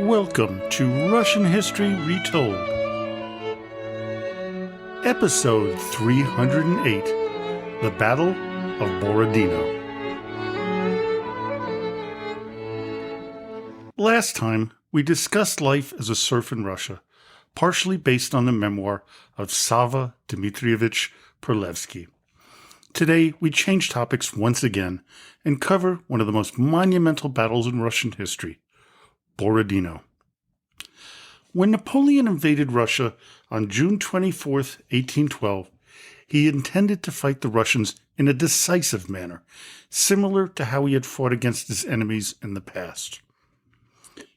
Welcome to Russian History Retold, Episode 308, The Battle of Borodino. Last time, we discussed life as a serf in Russia, partially based on the memoir of Sava Dmitrievich Perlevsky. Today, we change topics once again and cover one of the most monumental battles in Russian history, Borodino. When Napoleon invaded Russia on June 24, 1812, he intended to fight the Russians in a decisive manner, similar to how he had fought against his enemies in the past.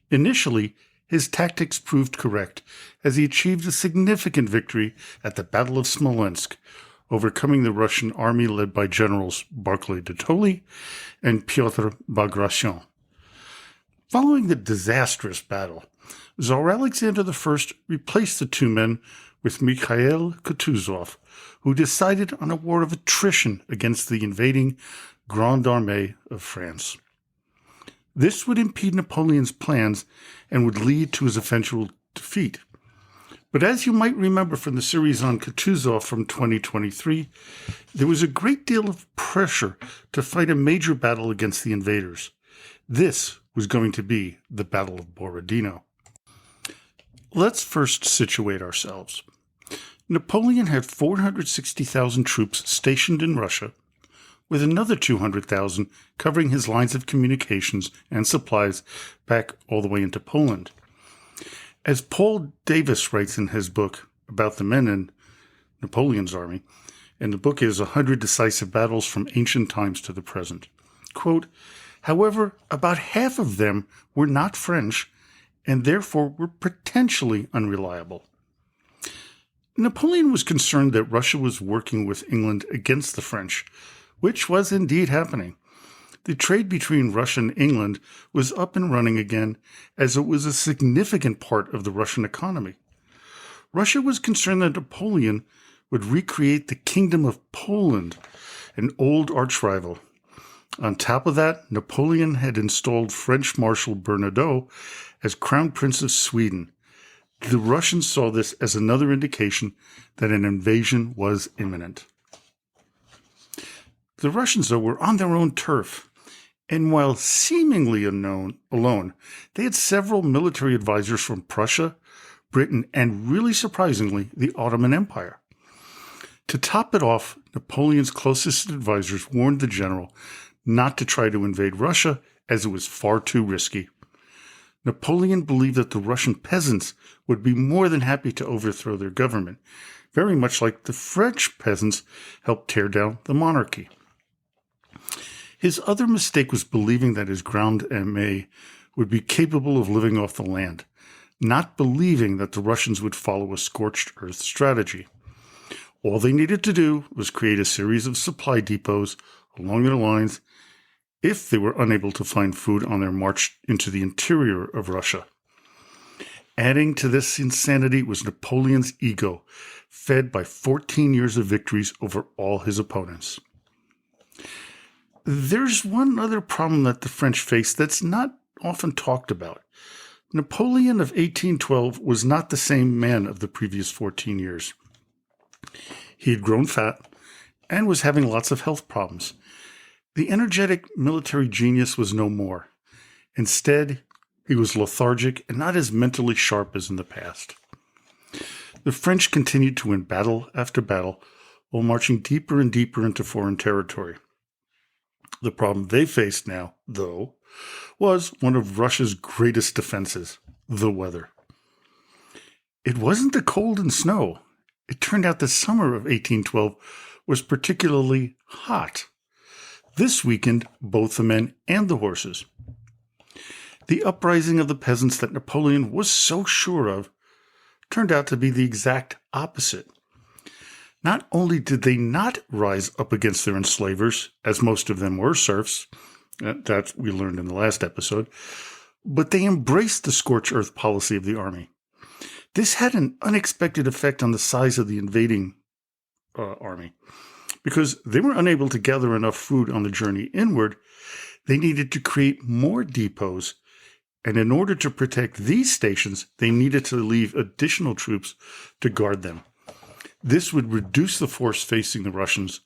Initially, his tactics proved correct, as he achieved a significant victory at the Battle of Smolensk, overcoming the Russian army led by generals Barclay de Tolly and Pyotr Bagration. Following the disastrous battle, Tsar Alexander I replaced the two men with Mikhail Kutuzov, who decided on a war of attrition against the invading Grande Armée of France. This would impede Napoleon's plans and would lead to his eventual defeat. But as you might remember from the series on Kutuzov from 2023, there was a great deal of pressure to fight a major battle against the invaders. This was going to be the Battle of Borodino. Let's first situate ourselves. Napoleon had 460,000 troops stationed in Russia, with another 200,000 covering his lines of communications and supplies back all the way into Poland. As Paul Davis writes in his book about the men in Napoleon's army, and the book is 100 Decisive Battles from Ancient Times to the Present, quote, however, about half of them were not French and therefore were potentially unreliable. Napoleon was concerned that Russia was working with England against the French, which was indeed happening. The trade between Russia and England was up and running again, as it was a significant part of the Russian economy. Russia was concerned that Napoleon would recreate the Kingdom of Poland, an old arch-rival. On top of that, Napoleon had installed French Marshal Bernadotte as Crown Prince of Sweden. The Russians saw this as another indication that an invasion was imminent. The Russians, though, were on their own turf, and while seemingly alone, they had several military advisors from Prussia, Britain, and really surprisingly, the Ottoman Empire. To top it off, Napoleon's closest advisors warned the general not to try to invade Russia, as it was far too risky. Napoleon believed that the Russian peasants would be more than happy to overthrow their government, very much like the French peasants helped tear down the monarchy. His other mistake was believing that his Grande Armée would be capable of living off the land, not believing that the Russians would follow a scorched earth strategy. All they needed to do was create a series of supply depots along their lines if they were unable to find food on their march into the interior of Russia. Adding to this insanity was Napoleon's ego, fed by 14 years of victories over all his opponents. There's one other problem that the French faced that's not often talked about. Napoleon of 1812 was not the same man of the previous 14 years. He had grown fat and was having lots of health problems. The energetic military genius was no more. Instead, he was lethargic and not as mentally sharp as in the past. The French continued to win battle after battle while marching deeper and deeper into foreign territory. The problem they faced now, though, was one of Russia's greatest defenses, the weather. It wasn't the cold and snow. It turned out the summer of 1812 was particularly hot. This weakened both the men and the horses. The uprising of the peasants that Napoleon was so sure of turned out to be the exact opposite. Not only did they not rise up against their enslavers, as most of them were serfs, that we learned in the last episode, but they embraced the scorched earth policy of the army. This had an unexpected effect on the size of the invading army. Because they were unable to gather enough food on the journey inward, they needed to create more depots and in order to protect these stations, they needed to leave additional troops to guard them. This would reduce the force facing the Russians,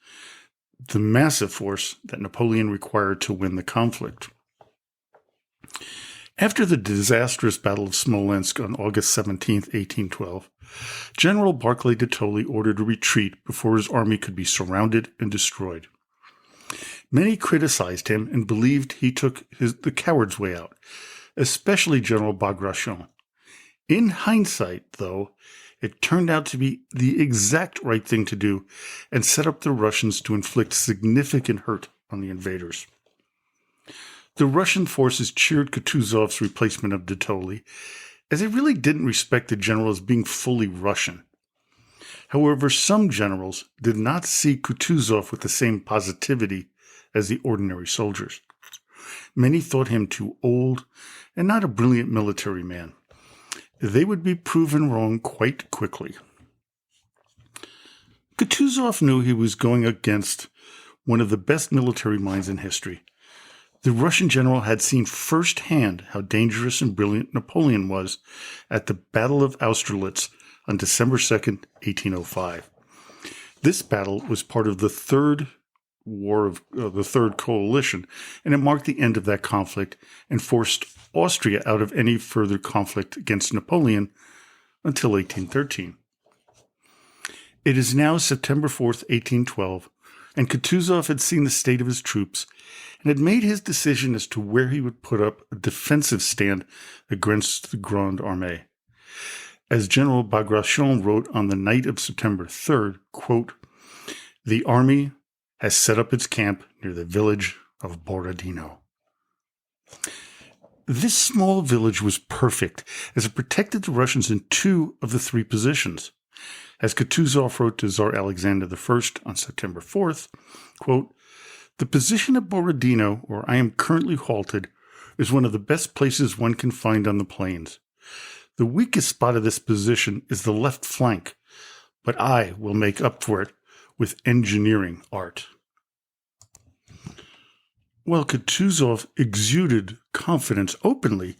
the massive force that Napoleon required to win the conflict. After the disastrous Battle of Smolensk on August 17, 1812, General Barclay de Tolly ordered a retreat before his army could be surrounded and destroyed. Many criticized him and believed he took the coward's way out, especially General Bagration. In hindsight, though, it turned out to be the exact right thing to do and set up the Russians to inflict significant hurt on the invaders. The Russian forces cheered Kutuzov's replacement of de Tolly, as they really didn't respect the general as being fully Russian. However, some generals did not see Kutuzov with the same positivity as the ordinary soldiers. Many thought him too old and not a brilliant military man. They would be proven wrong quite quickly. Kutuzov knew he was going against one of the best military minds in history. The Russian general had seen firsthand how dangerous and brilliant Napoleon was at the Battle of Austerlitz on December 2nd, 1805. This battle was part of the Third Coalition, and it marked the end of that conflict and forced Austria out of any further conflict against Napoleon until 1813. It is now September 4th, 1812, and Kutuzov had seen the state of his troops and had made his decision as to where he would put up a defensive stand against the Grande Armée. As General Bagration wrote on the night of September 3rd, quote, "The army has set up its camp near the village of Borodino." This small village was perfect, as it protected the Russians in 2 of the 3 positions. As Kutuzov wrote to Tsar Alexander I on September 4th, quote, "The position at Borodino, where I am currently halted, is one of the best places one can find on the plains. The weakest spot of this position is the left flank, but I will make up for it with engineering art." While Kutuzov exuded confidence openly,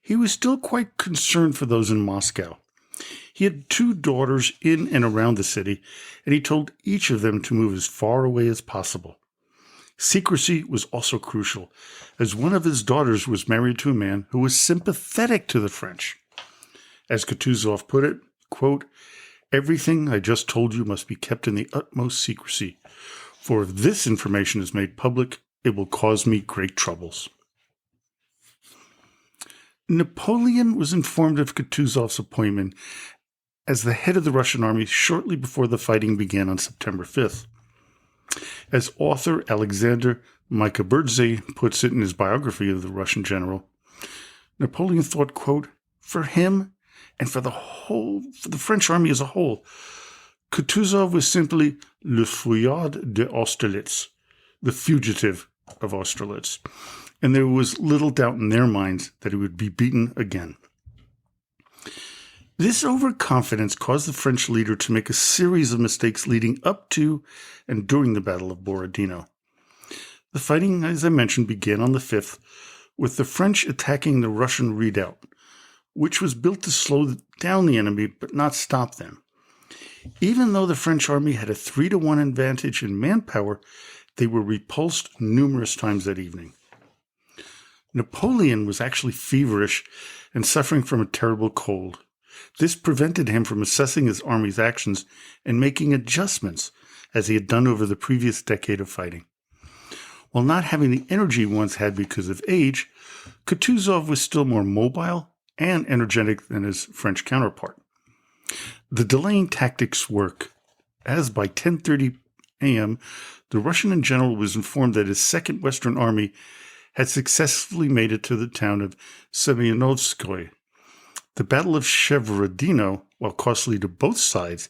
he was still quite concerned for those in Moscow. He had 2 daughters in and around the city, and he told each of them to move as far away as possible. Secrecy was also crucial, as one of his daughters was married to a man who was sympathetic to the French. As Kutuzov put it, quote, "Everything I just told you must be kept in the utmost secrecy, for if this information is made public, it will cause me great troubles." Napoleon was informed of Kutuzov's appointment as the head of the Russian army shortly before the fighting began on September 5th. As author Alexander Mykaberdze puts it in his biography of the Russian general, Napoleon thought, quote, "For him and for the French army as a whole, Kutuzov was simply le fuyard de Austerlitz, the fugitive of Austerlitz, and there was little doubt in their minds that he would be beaten again." This overconfidence caused the French leader to make a series of mistakes leading up to and during the Battle of Borodino. The fighting, as I mentioned, began on the 5th, with the French attacking the Russian redoubt, which was built to slow down the enemy but not stop them. Even though the French army had a 3-to-1 advantage in manpower, they were repulsed numerous times that evening. Napoleon was actually feverish and suffering from a terrible cold. This prevented him from assessing his army's actions and making adjustments, as he had done over the previous decade of fighting. While not having the energy he once had because of age, Kutuzov was still more mobile and energetic than his French counterpart. The delaying tactics work, as by 10:30 a.m., the Russian general was informed that his Second Western Army had successfully made it to the town of Semyonovskoye. The Battle of Borodino, while costly to both sides,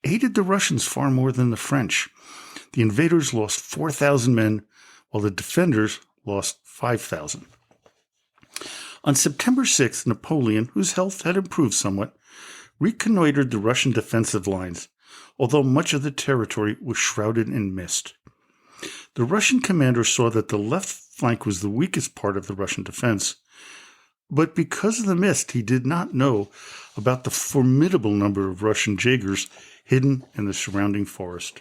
aided the Russians far more than the French. The invaders lost 4,000 men, while the defenders lost 5,000. On September 6th, Napoleon, whose health had improved somewhat, reconnoitered the Russian defensive lines, although much of the territory was shrouded in mist. The Russian commander saw that the left flank was the weakest part of the Russian defense, But because of the mist, he did not know about the formidable number of Russian Jaegers hidden in the surrounding forest.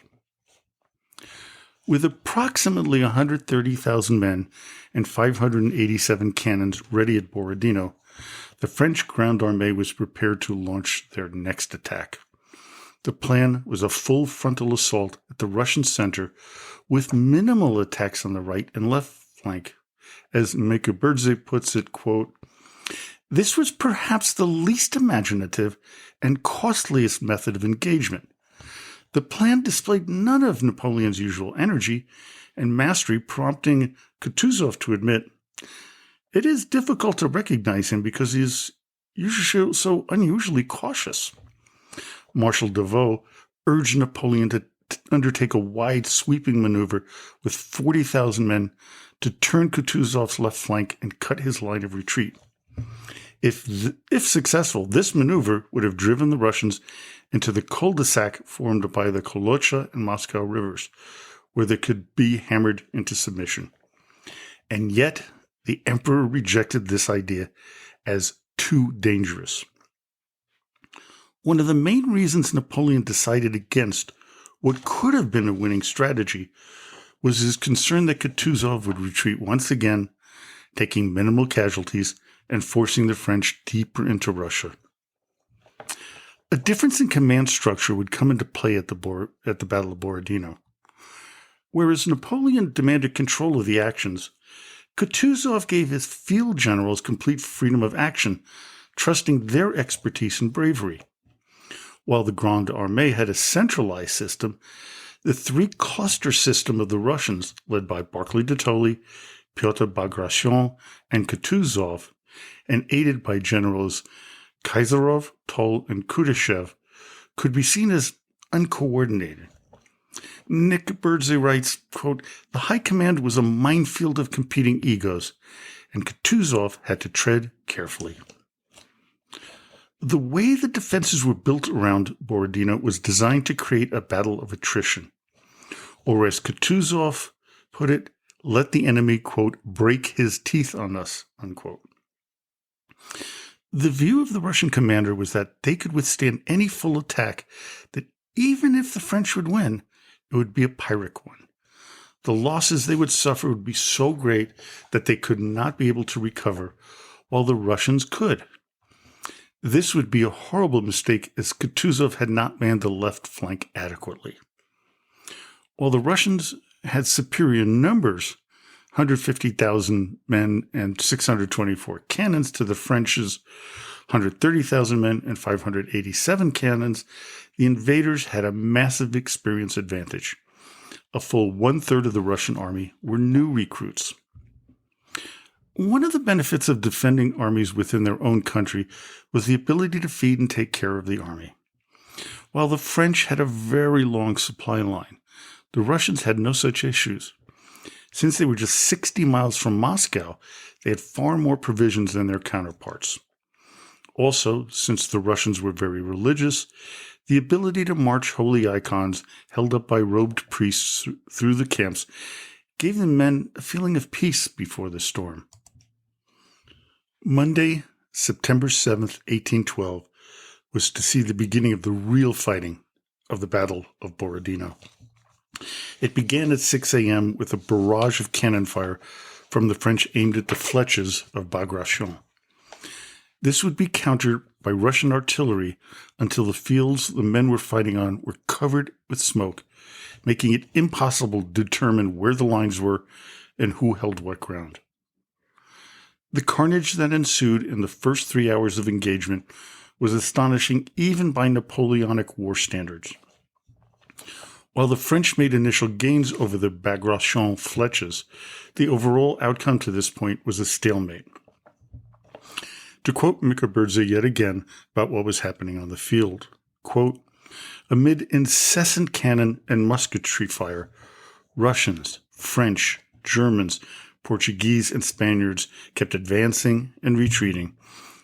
With approximately 130,000 men and 587 cannons ready at Borodino, the French Grande Armée was prepared to launch their next attack. The plan was a full frontal assault at the Russian center with minimal attacks on the right and left flank. As Mikaberdze puts it, quote, "This was perhaps the least imaginative and costliest method of engagement. The plan displayed none of Napoleon's usual energy and mastery, prompting Kutuzov to admit, 'It is difficult to recognize him because he is usually so unusually cautious.' Marshal Davout urged Napoleon to undertake a wide, sweeping maneuver with 40,000 men to turn Kutuzov's left flank and cut his line of retreat. If successful, this maneuver would have driven the Russians into the cul-de-sac formed by the Kolocha and Moscow rivers, where they could be hammered into submission. And yet, the emperor rejected this idea as too dangerous. One of the main reasons Napoleon decided against what could have been a winning strategy was his concern that Kutuzov would retreat once again, taking minimal casualties and forcing the French deeper into Russia. A difference in command structure would come into play at the Battle of Borodino. Whereas Napoleon demanded control of the actions, Kutuzov gave his field generals complete freedom of action, trusting their expertise and bravery. While the Grande Armée had a centralized system, the three-cluster system of the Russians, led by Barclay de Tolly, Pyotr Bagration, and Kutuzov, and aided by generals Kayzarov, Toll, and Kudyshev, could be seen as uncoordinated. Nick Birdsey writes, quote, "The high command was a minefield of competing egos, and Kutuzov had to tread carefully." The way the defenses were built around Borodino was designed to create a battle of attrition, or as Kutuzov put it, let the enemy, quote, "break his teeth on us," unquote. The view of the Russian commander was that they could withstand any full attack, that even if the French would win, it would be a Pyrrhic one. The losses they would suffer would be so great that they could not be able to recover, while the Russians could. This would be a horrible mistake, as Kutuzov had not manned the left flank adequately. While the Russians had superior numbers, 150,000 men and 624 cannons to the French's 130,000 men and 587 cannons, the invaders had a massive experience advantage. A full one-third of the Russian army were new recruits. One of the benefits of defending armies within their own country was the ability to feed and take care of the army. While the French had a very long supply line, the Russians had no such issues. Since they were just 60 miles from Moscow, they had far more provisions than their counterparts. Also, since the Russians were very religious, the ability to march holy icons held up by robed priests through the camps gave the men a feeling of peace before the storm. Monday, September 7th, 1812, was to see the beginning of the real fighting of the Battle of Borodino. It began at 6 a.m. with a barrage of cannon fire from the French aimed at the fletches of Bagration. This would be countered by Russian artillery until the fields the men were fighting on were covered with smoke, making it impossible to determine where the lines were and who held what ground. The carnage that ensued in the first 3 hours of engagement was astonishing even by Napoleonic war standards. While the French made initial gains over the Bagration fletches, the overall outcome to this point was a stalemate. To quote Mikaberdze yet again about what was happening on the field, quote, "Amid incessant cannon and musketry fire, Russians, French, Germans, Portuguese, and Spaniards kept advancing and retreating,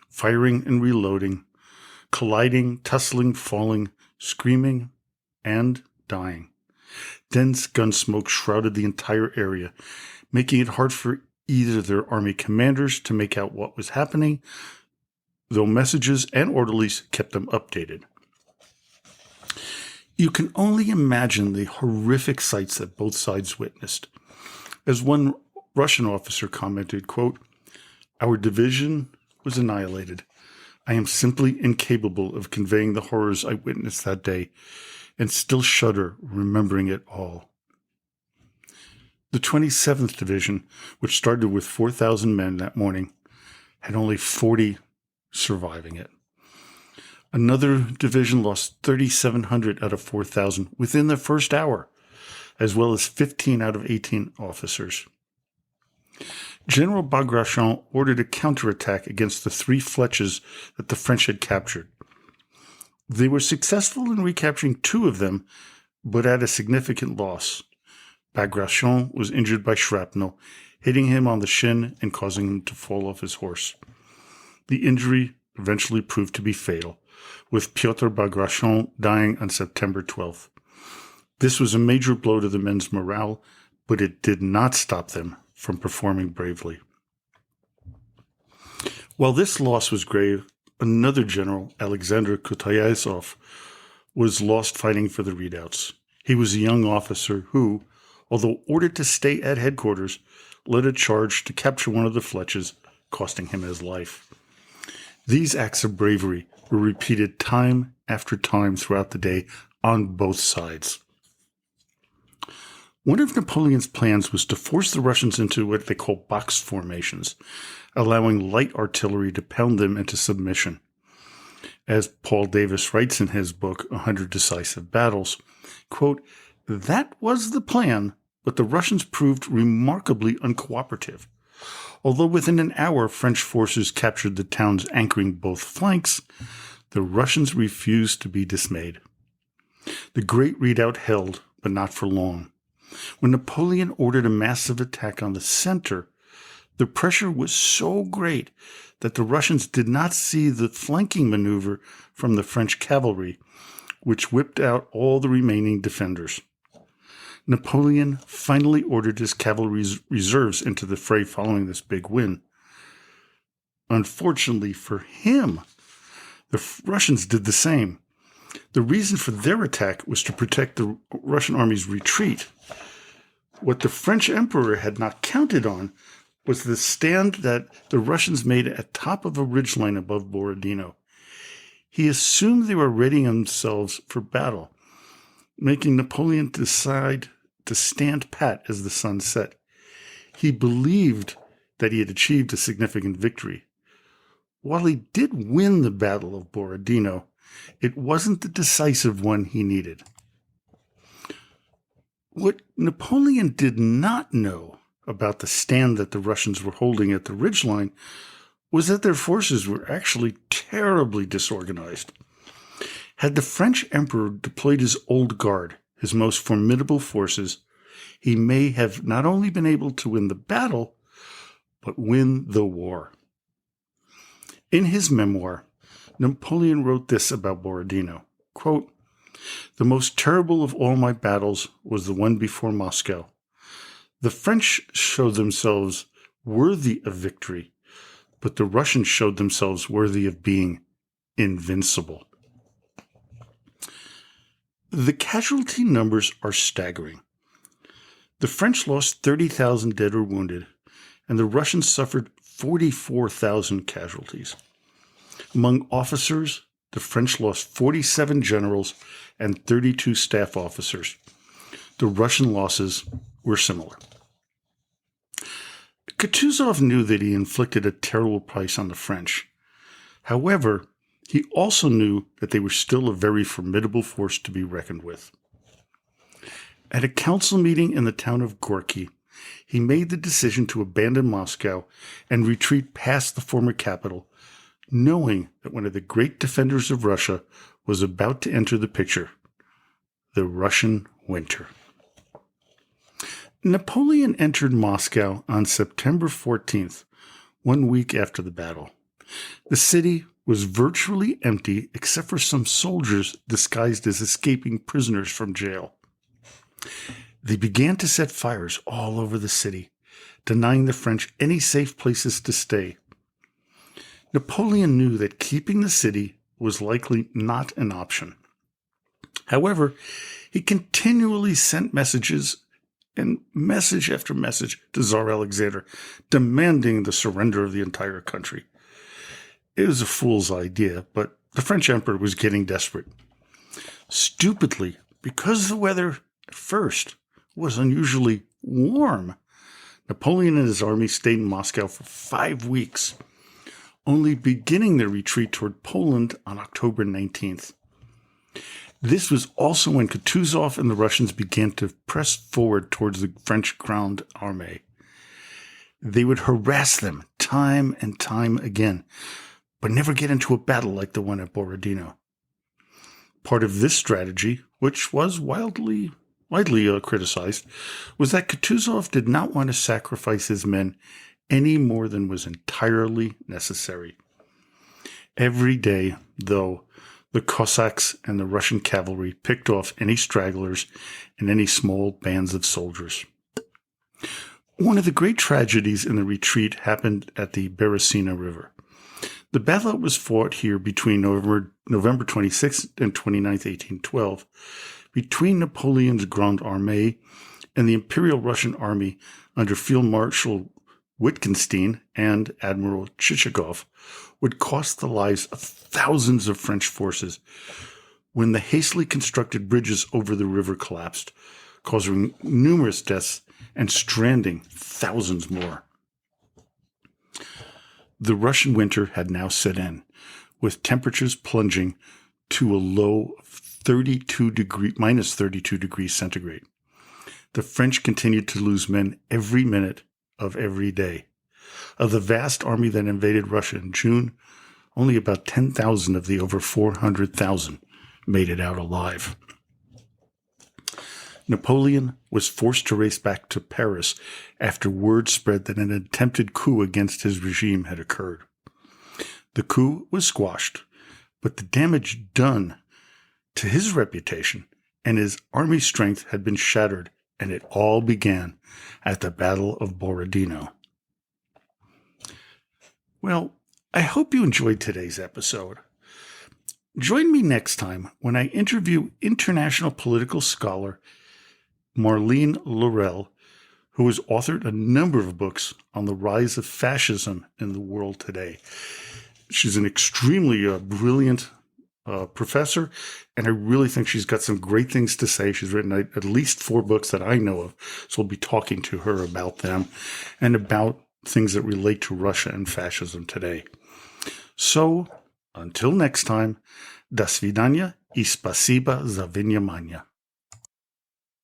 firing and reloading, colliding, tussling, falling, screaming, and dying. Dense gun smoke shrouded the entire area, making it hard for either their army commanders to make out what was happening, though messages and orderlies kept them updated. You can only imagine the horrific sights that both sides witnessed. As one Russian officer commented, quote, "Our division was annihilated. I am simply incapable of conveying the horrors I witnessed that day and still shudder remembering it all." The 27th Division, which started with 4,000 men that morning, had only 40 surviving it. Another division lost 3,700 out of 4,000 within the first hour, as well as 15 out of 18 officers. General Bagration ordered a counterattack against the 3 flèches that the French had captured. They were successful in recapturing 2 of them, but at a significant loss. Bagration was injured by shrapnel, hitting him on the shin and causing him to fall off his horse. The injury eventually proved to be fatal, with Piotr Bagration dying on September 12th. This was a major blow to the men's morale, but it did not stop them from performing bravely. While this loss was grave, another general, Alexander Kutayazov, was lost fighting for the redoubts. He was a young officer who, although ordered to stay at headquarters, led a charge to capture one of the flèches, costing him his life. These acts of bravery were repeated time after time throughout the day on both sides. One of Napoleon's plans was to force the Russians into what they call box formations, allowing light artillery to pound them into submission. As Paul Davis writes in his book, 100 Decisive Battles, quote, "That was the plan, but the Russians proved remarkably uncooperative. Although within an hour French forces captured the towns anchoring both flanks, the Russians refused to be dismayed. The great redoubt held, but not for long. When Napoleon ordered a massive attack on the center, the pressure was so great that the Russians did not see the flanking maneuver from the French cavalry, which whipped out all the remaining defenders. Napoleon finally ordered his cavalry reserves into the fray following this big win. Unfortunately for him, the Russians did the same. The reason for their attack was to protect the Russian army's retreat. What the French emperor had not counted on was the stand that the Russians made at top of a ridgeline above Borodino. He assumed they were readying themselves for battle, making Napoleon decide to stand pat as the sun set. He believed that he had achieved a significant victory. While he did win the Battle of Borodino, it wasn't the decisive one he needed. What Napoleon did not know about the stand that the Russians were holding at the ridgeline was that their forces were actually terribly disorganized. Had the French emperor deployed his old guard, his most formidable forces, he may have not only been able to win the battle, but win the war. In his memoir, Napoleon wrote this about Borodino, quote, "The most terrible of all my battles was the one before Moscow. The French showed themselves worthy of victory, but the Russians showed themselves worthy of being invincible." The casualty numbers are staggering. The French lost 30,000 dead or wounded, and the Russians suffered 44,000 casualties. Among officers, the French lost 47 generals and 32 staff officers. The Russian losses were similar. Kutuzov knew that he inflicted a terrible price on the French. However, he also knew that they were still a very formidable force to be reckoned with. At a council meeting in the town of Gorky, he made the decision to abandon Moscow and retreat past the former capital, knowing that one of the great defenders of Russia was about to enter the picture, the Russian winter. Napoleon entered Moscow on September 14th, 1 week after the battle. The city was virtually empty except for some soldiers disguised as escaping prisoners from jail. They began to set fires all over the city, denying the French any safe places to stay. Napoleon knew that keeping the city was likely not an option. However, he continually sent messages and message after message to Tsar Alexander, demanding the surrender of the entire country. It was a fool's idea, but the French emperor was getting desperate. Stupidly, because the weather at first was unusually warm, Napoleon and his army stayed in Moscow for 5 weeks, only beginning their retreat toward Poland on October 19th. This was also when Kutuzov and the Russians began to press forward towards the French Grande Armée. They would harass them time and time again, but never get into a battle like the one at Borodino. Part of this strategy, which was widely criticized, was that Kutuzov did not want to sacrifice his men any more than was entirely necessary. Every day, though, the Cossacks and the Russian cavalry picked off any stragglers and any small bands of soldiers. One of the great tragedies in the retreat happened at the Beresina River. The battle was fought here between November 26th and 29th, 1812, between Napoleon's Grande Armée and the Imperial Russian Army under Field Marshal Wittgenstein and Admiral Chichagov, would cost the lives of thousands of French forces when the hastily constructed bridges over the river collapsed, causing numerous deaths and stranding thousands more. The Russian winter had now set in, with temperatures plunging to a low of minus 32 degrees centigrade. The French continued to lose men every minute of every day. Of the vast army that invaded Russia in June, only about 10,000 of the over 400,000 made it out alive. Napoleon was forced to race back to Paris after word spread that an attempted coup against his regime had occurred. The coup was squashed, but the damage done to his reputation and his army strength had been shattered, and it all began at the Battle of Borodino. Well, I hope you enjoyed today's episode. Join me next time when I interview international political scholar Marlene Laurel, who has authored a number of books on the rise of fascism in the world today. She's an extremely brilliant professor, and I really think she's got some great things to say. She's written at least 4 books that I know of, so we'll be talking to her about them and about things that relate to Russia and fascism today. So, until next time, до свидания и спасибо за внимание.